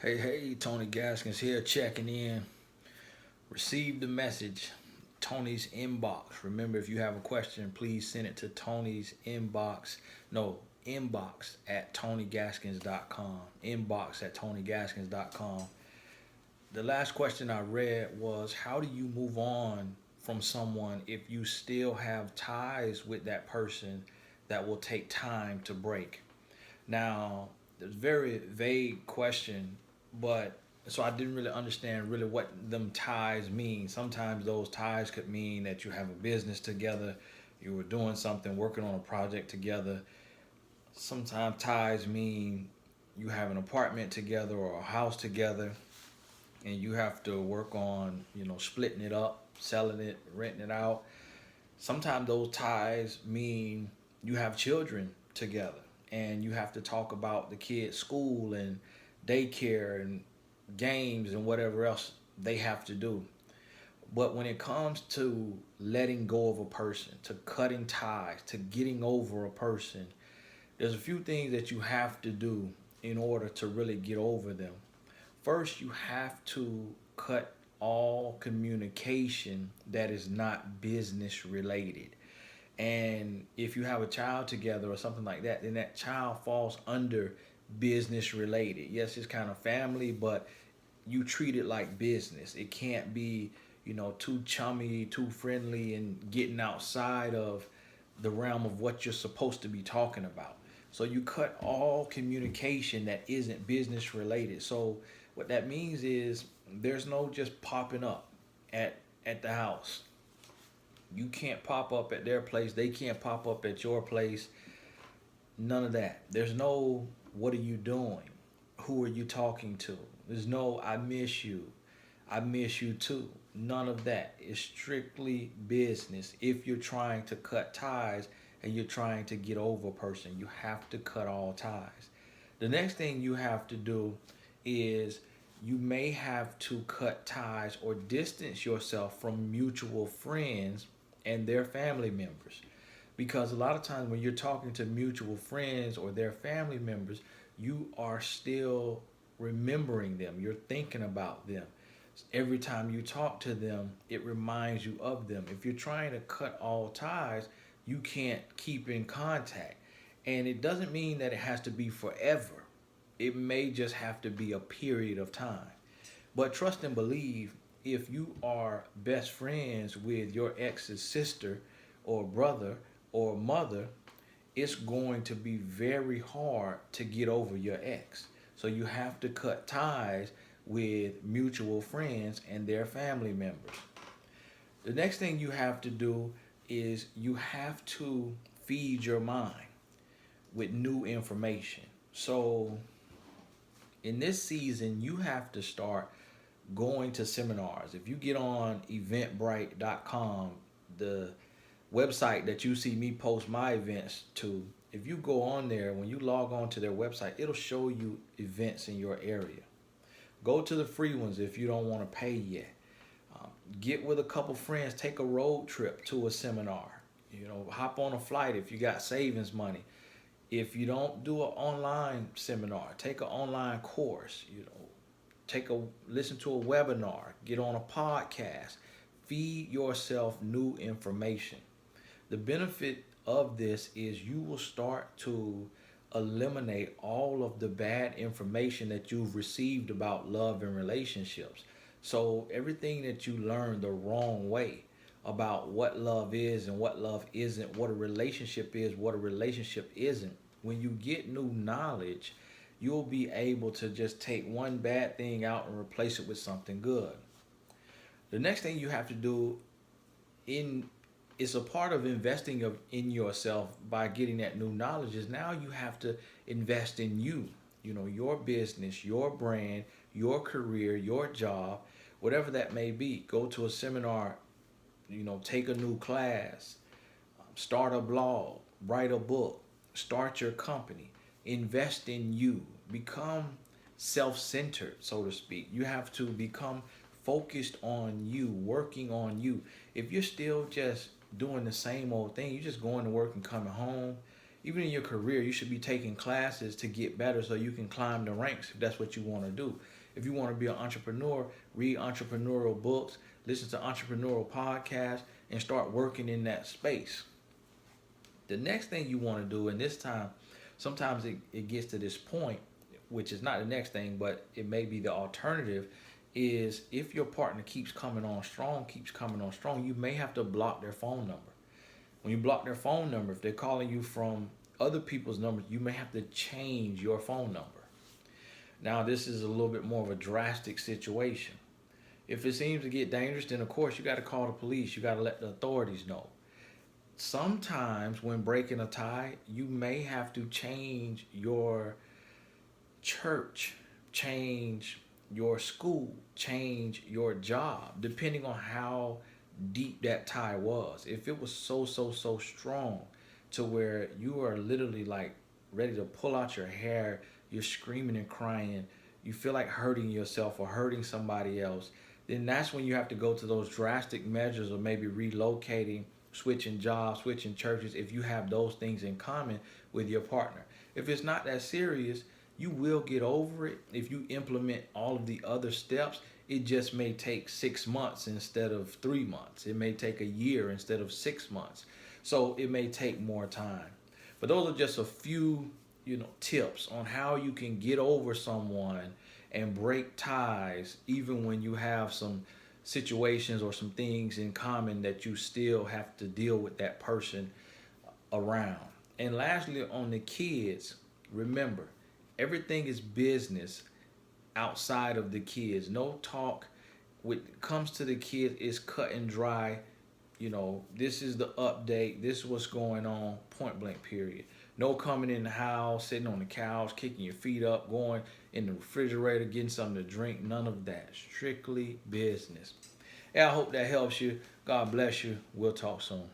Hey, Tony Gaskins here, checking in. Received the message, Tony's inbox. Remember, if you have a question, please send it to Tony's inbox. No, inbox at TonyGaskins.com. Inbox at TonyGaskins.com. The last question I read was, how do you move on from someone if you still have ties with that person that will take time to break? Now, it's a very vague question, but so I didn't really understand really what them ties mean. Sometimes those ties could mean that you have a business together, you were doing something, working on a project together. Sometimes ties mean you have an apartment together or a house together, and you have to work on, splitting it up, selling it, renting it out. Sometimes those ties mean you have children together and you have to talk about the kids' school and daycare and games and whatever else they have to do. But when it comes to letting go of a person, to cutting ties, to getting over a person, there's a few things that you have to do in order to really get over them. First, you have to cut all communication that is not business related. And if you have a child together or something like that, then that child falls under business related. Yes, it's kind of family, but you treat it like business. It can't be, too chummy, too friendly, and getting outside of the realm of what you're supposed to be talking about. So you cut all communication that isn't business related. So what that means is there's no just popping up at at the house. You can't pop up at their place. They can't pop up at your place. None of that. There's no what are you doing? Who are you talking to? There's no I miss you. I miss you too. None of that. It's strictly business. If you're trying to cut ties and you're trying to get over a person, you have to cut all ties. The next thing you have to do is you may have to cut ties or distance yourself from mutual friends and their family members. Because a lot of times when you're talking to mutual friends or their family members, you are still remembering them. You're thinking about them. Every time you talk to them, it reminds you of them. If you're trying to cut all ties, you can't keep in contact. And it doesn't mean that it has to be forever. It may just have to be a period of time. But trust and believe, if you are best friends with your ex's sister or brother or mother, it's going to be very hard to get over your ex. So you have to cut ties with mutual friends and their family members. The next thing you have to do is you have to feed your mind with new information. So in this season, you have to start going to seminars. If you get on eventbrite.com, the website that you see me post my events to, if you go on there, when you log on to their website, it'll show you events in your area. Go to the free ones if you don't want to pay yet. Um, get with a couple friends, take a road trip to a seminar. Hop on a flight if you got savings money. If you don't do an online seminar, take an online course. Take a listen to a webinar, get on a podcast, feed yourself new information. The benefit of this is you will start to eliminate all of the bad information that you've received about love and relationships. So everything that you learned the wrong way about what love is and what love isn't, what a relationship is, what a relationship isn't, when you get new knowledge, you'll be able to just take one bad thing out and replace it with something good. The next thing you have to do in it's a part of investing in yourself by getting that new knowledge is now you have to invest in you, your business, your brand, your career, your job, whatever that may be. Go to a seminar, take a new class, start a blog, write a book, start your company, invest in you, become self-centered, so to speak. You have to become focused on you, working on you. If you're still just doing the same old thing, you're just going to work and coming home, Even in your career, you should be taking classes to get better so you can climb the ranks if that's what you want to do. If you want to be an entrepreneur, read entrepreneurial books, listen to entrepreneurial podcasts, and start working in that space. The next thing you want to do, and this time, sometimes it gets to this point, which is not the next thing, but it may be the alternative, is if your partner keeps coming on strong, you may have to block their phone number. When you block their phone number, if they're calling you from other people's numbers, you may have to change your phone number. Now, this is a little bit more of a drastic situation. If it seems to get dangerous, then of course you got to call the police. You got to let the authorities know. Sometimes when breaking a tie, you may have to change your church, change your school, change your job, depending on how deep that tie was. If it was so strong to where you are literally like ready to pull out your hair, you're screaming and crying, you feel like hurting yourself or hurting somebody else, then that's when you have to go to those drastic measures of maybe relocating, switching jobs, switching churches, if you have those things in common with your partner. If it's not that serious, you will get over it if you implement all of the other steps. It just may take 6 months instead of 3 months. It may take a year instead of 6 months. So it may take more time. But those are just a few, tips on how you can get over someone and break ties, even when you have some situations or some things in common that you still have to deal with that person around. And lastly, on the kids, remember, everything is business outside of the kids. No talk when it comes to the kids is cut and dry. This is the update. This is what's going on, point blank, period. No coming in the house, sitting on the couch, kicking your feet up, going in the refrigerator, getting something to drink. None of that. Strictly business. And I hope that helps you. God bless you. We'll talk soon.